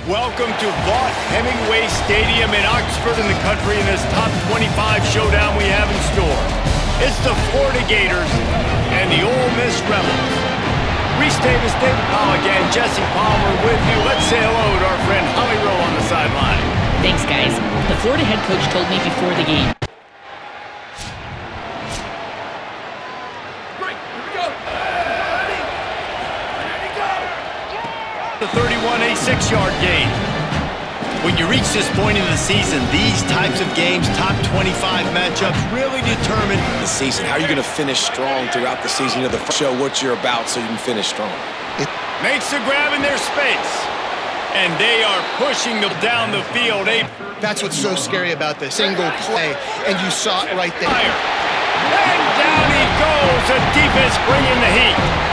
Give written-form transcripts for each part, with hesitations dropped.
Welcome to Vaught Hemingway Stadium in Oxford in the country in this top 25 showdown we have in store. It's the Florida Gators and the Ole Miss Rebels. Reese Davis, David Pollock, and Jesse Palmer with you. Let's say hello to our friend Holly Rowe on the sideline. Thanks, guys. The Florida head coach told me before the game. The 31, a 6-yard gain. When you reach this point in the season, these types of games, top 25 matchups, really determine the season. How are you going to finish strong throughout the season? Show what you're about so you can finish strong. Makes the grab in their space. And they are pushing them down the field. That's what's so scary about this single play, and you saw it right there. And down he goes. The defense bringing the heat.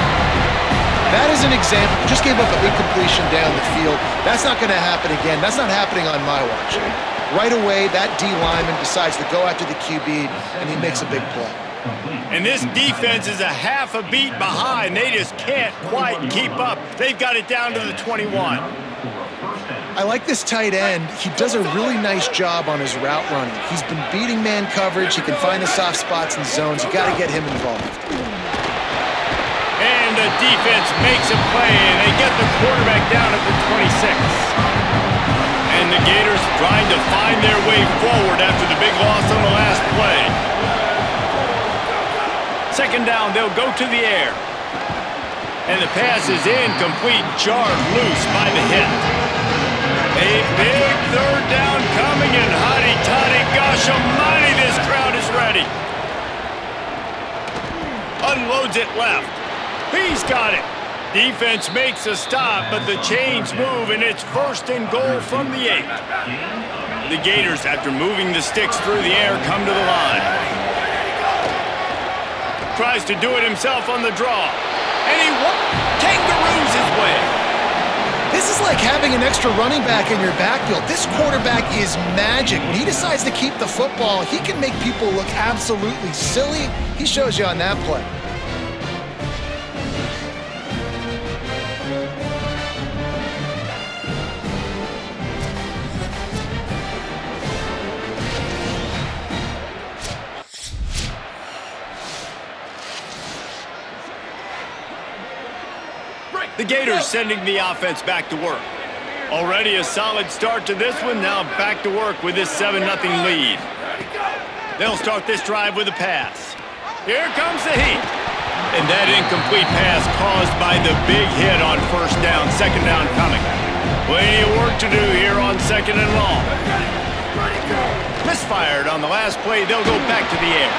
That is an example. Just gave up an incompletion down the field. That's not going to happen again. That's not happening on my watch. Right away, that D lineman decides to go after the QB, and he makes a big play. And this defense is a half a beat behind. They just can't quite keep up. They've got it down to the 21. I like this tight end. He does a really nice job on his route running. He's been beating man coverage. He can find the soft spots and zones. You got to get him involved. And the defense makes a play, and they get the quarterback down at the 26. And the Gators trying to find their way forward after the big loss on the last play. Second down, they'll go to the air. And the pass is incomplete, jarred loose by the hit. A big third down coming, and hotty-toddy, gosh almighty, this crowd is ready. Unloads it left. He's got it. Defense makes a stop, but the chains move, and it's first and goal from the 8. The Gators, after moving the sticks through the air, come to the line. Tries to do it himself on the draw. And he kangaroos his way. This is like having an extra running back in your backfield. This quarterback is magic. When he decides to keep the football, he can make people look absolutely silly. He shows you on that play. The Gators sending the offense back to work. Already a solid start to this one. Now back to work with this 7-0 lead. They'll start this drive with a pass. Here comes the heat. And that incomplete pass caused by the big hit on first down. Second down coming. Plenty of work to do here on second and long. Misfired on the last play. They'll go back to the air.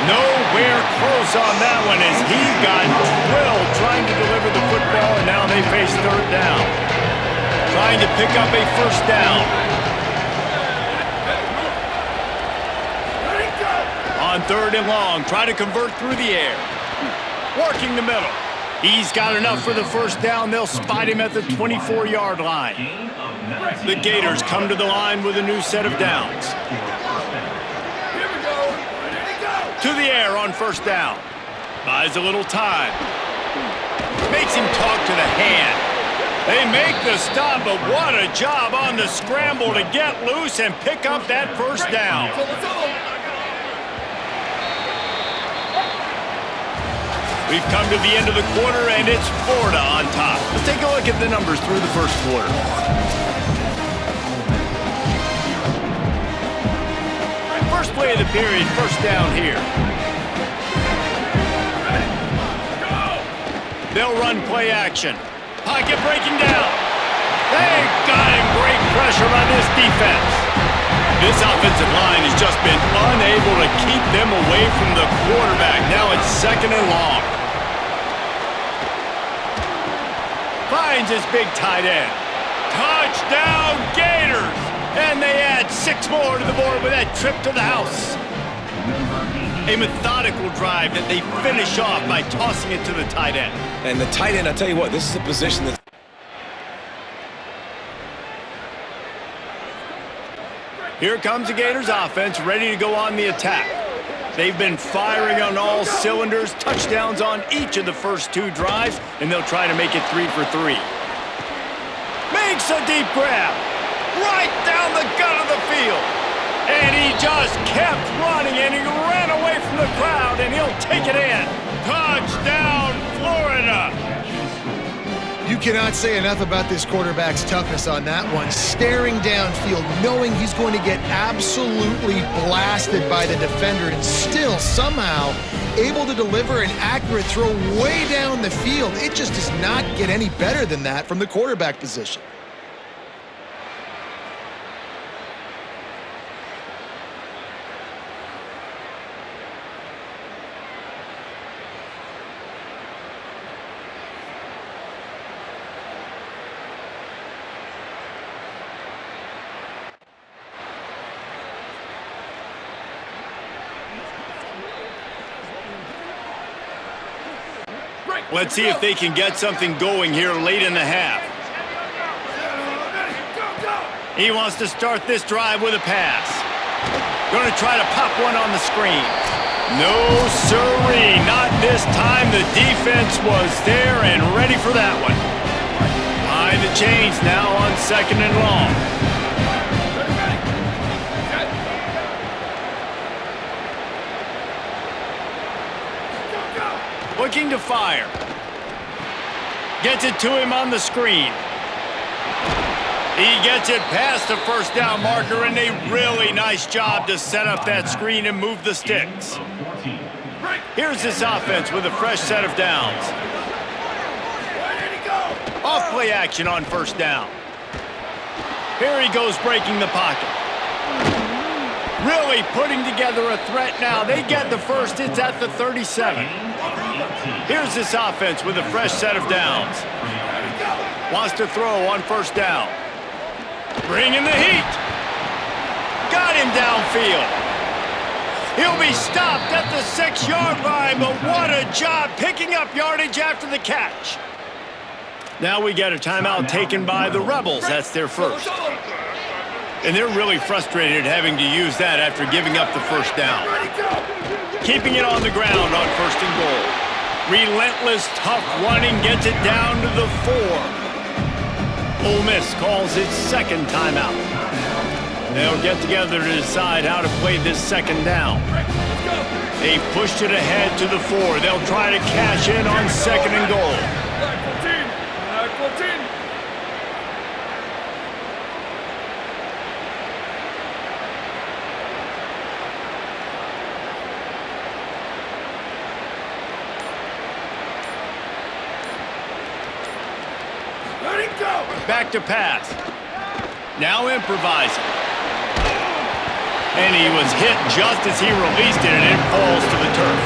Nowhere close on that one as he got drilled trying to deliver the football, and now they face third down. Trying to pick up a first down. On third and long, try to convert through the air. Working the middle. He's got enough for the first down. They'll spot him at the 24-yard line. The Gators come to the line with a new set of downs. To the air on first down. Buys a little time. Makes him talk to the hand. They make the stop, but what a job on the scramble to get loose and pick up that first down. We've come to the end of the quarter, and it's Florida on top. Let's take a look at the numbers through the first quarter. First play of the period, first down here. They'll run play action. Pocket breaking down. They got him. Great pressure on this defense. This offensive line has just been unable to keep them away from the quarterback. Now it's second and long. Finds his big tight end. Touchdown, Gators! And they add 6 more to the board with that trip to the house. A methodical drive that they finish off by tossing it to the tight end. And the tight end, I tell you what, this is a position that... Here comes the Gators offense, ready to go on the attack. They've been firing on all cylinders, touchdowns on each of the first 2 drives, and they'll try to make it 3 for 3. Makes a deep grab. Right down the gut of the field. And he just kept running, and he ran away from the crowd, and he'll take it in. Touchdown, Florida. You cannot say enough about this quarterback's toughness on that one. Staring downfield, knowing he's going to get absolutely blasted by the defender, and still somehow able to deliver an accurate throw way down the field. It just does not get any better than that from the quarterback position. Let's see if they can get something going here late in the half. He wants to start this drive with a pass. Going to try to pop one on the screen. No siree, not this time. The defense was there and ready for that one. Behind the chains now on 2nd and long. Looking to fire. Gets it to him on the screen. He gets it past the first down marker, and a really nice job to set up that screen and move the sticks. Here's this offense with a fresh set of downs. Off play action on 1st down. Here he goes breaking the pocket. Really putting together a threat now. They get the first. It's at the 37. Here's this offense with a fresh set of downs. Wants to throw on 1st down. Bringing the heat. Got him downfield. He'll be stopped at the 6-yard line, but what a job picking up yardage after the catch. Now we get a timeout taken by the Rebels. That's their first. And they're really frustrated having to use that after giving up the 1st down. Keeping it on the ground on 1st and goal. Relentless, tough running gets it down to the 4. Ole Miss calls its 2nd timeout. They'll get together to decide how to play this 2nd down. They've pushed it ahead to the 4. They'll try to cash in on 2nd and goal. Back to pass. Now improvising. And he was hit just as he released it, and it falls to the turf.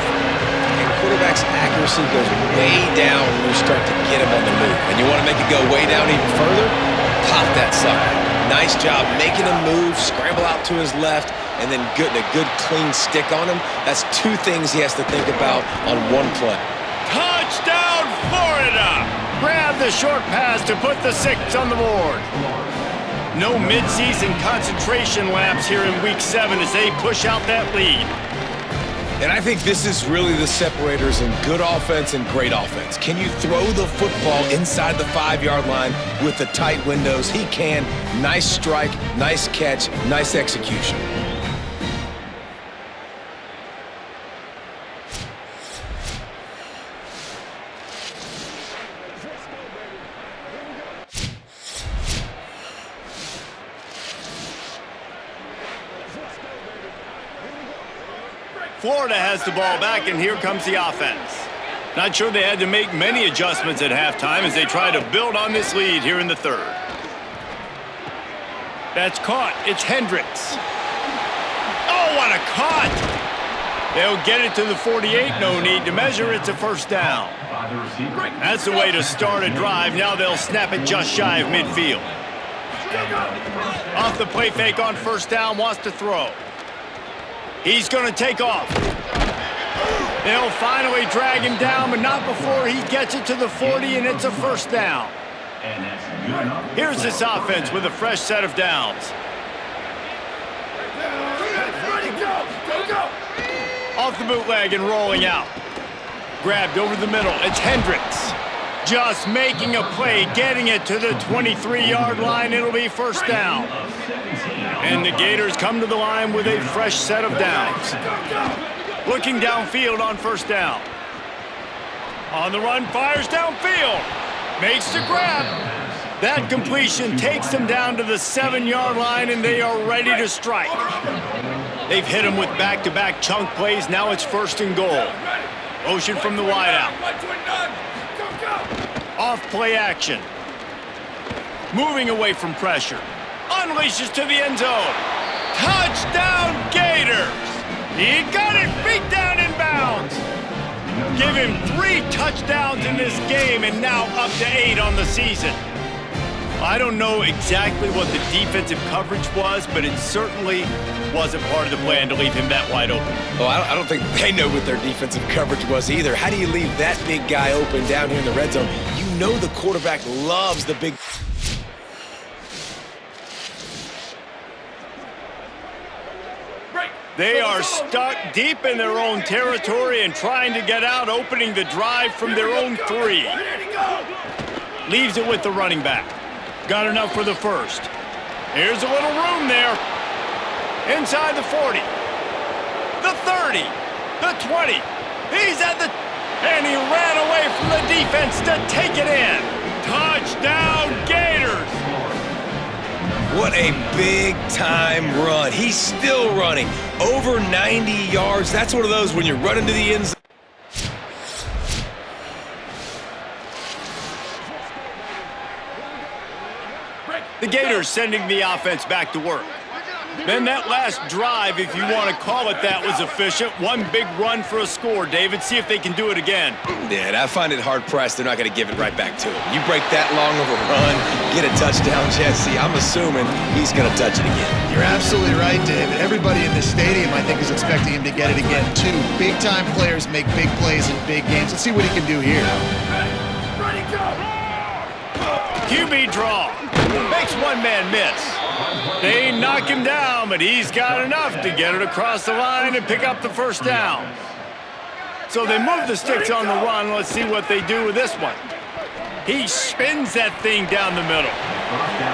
And quarterback's accuracy goes way down when you start to get him on the move. And you want to make it go way down even further? Pop that sucker. Nice job making him move, scramble out to his left, and then getting a good clean stick on him. That's 2 things he has to think about on one play. Touchdown, Florida! Grab the short pass to put the 6 on the board. No midseason concentration laps here in Week 7 as they push out that lead. And I think this is really the separators in good offense and great offense. Can you throw the football inside the 5-yard line with the tight windows? He can. Nice strike, nice catch, nice execution. Florida has the ball back, and here comes the offense. Not sure they had to make many adjustments at halftime as they try to build on this lead here in the 3rd. That's caught. It's Hendricks. Oh, what a caught! They'll get it to the 48. No need to measure. It's a 1st down. That's the way to start a drive. Now they'll snap it just shy of midfield. Off the play fake on 1st down. Wants to throw. He's going to take off. They'll finally drag him down, but not before he gets it to the 40, and it's a 1st down. Here's this offense with a fresh set of downs. Off the bootleg and rolling out. Grabbed over the middle. It's Hendricks. Just making a play, getting it to the 23-yard line. It'll be first down. And the Gators come to the line with a fresh set of downs. Looking downfield on first down. On the run, fires downfield. Makes the grab. That completion takes them down to the 7-yard line, and they are ready to strike. They've hit them with back-to-back chunk plays. Now it's first and goal. Motion from the wideout. Off play action. Moving away from pressure. Unleashes to the end zone. Touchdown, Gators! He got it, feet down in bounds. Give him 3 touchdowns in this game, and now up to 8 on the season. I don't know exactly what the defensive coverage was, but it certainly wasn't part of the plan to leave him that wide open. Well, I don't think they know what their defensive coverage was either. How do you leave that big guy open down here in the red zone? You know the quarterback loves the big... They are stuck deep in their own territory and trying to get out, opening the drive from their own 3. Leaves it with the running back. Got enough for the first. Here's a little room there. Inside the 40. The 30. The 20. He's at the... And he ran away from the defense to take it in. Touchdown, Gators! What a big-time run. He's still running. Over 90 yards. That's one of those when you're running to the end zone. The Gators sending the offense back to work. Then that last drive, if you want to call it that, was efficient. One big run for a score, David. See if they can do it again. Yeah, I find it hard-pressed. They're not going to give it right back to him. You break that long of a run, get a touchdown, Jesse, I'm assuming he's going to touch it again. You're absolutely right, David. Everybody in this stadium, I think, is expecting him to get it again, too. Big-time players make big plays in big games. Let's see what he can do here. Ready, go! QB draw. Makes one man miss. They knock him down, but he's got enough to get it across the line and pick up the first down. So they move the sticks on the run. Let's see what they do with this one. He spins that thing down the middle.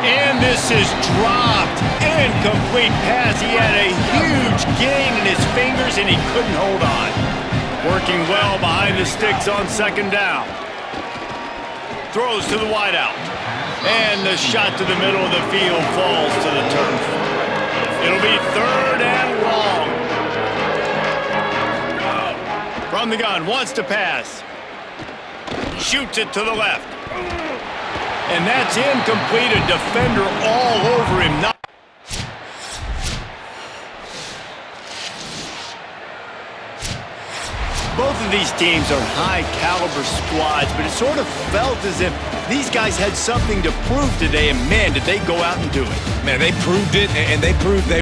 And this is dropped. Incomplete pass. He had a huge gain in his fingers, and he couldn't hold on. Working well behind the sticks on second down. Throws to the wideout. And the shot to the middle of the field falls to the turf. It'll be third and long. From the gun, wants to pass. Shoots it to the left. And that's incomplete. A defender all over him. Both of these teams are high-caliber squads, but it sort of felt as if these guys had something to prove today, and man, did they go out and do it. Man, they proved it, and they proved they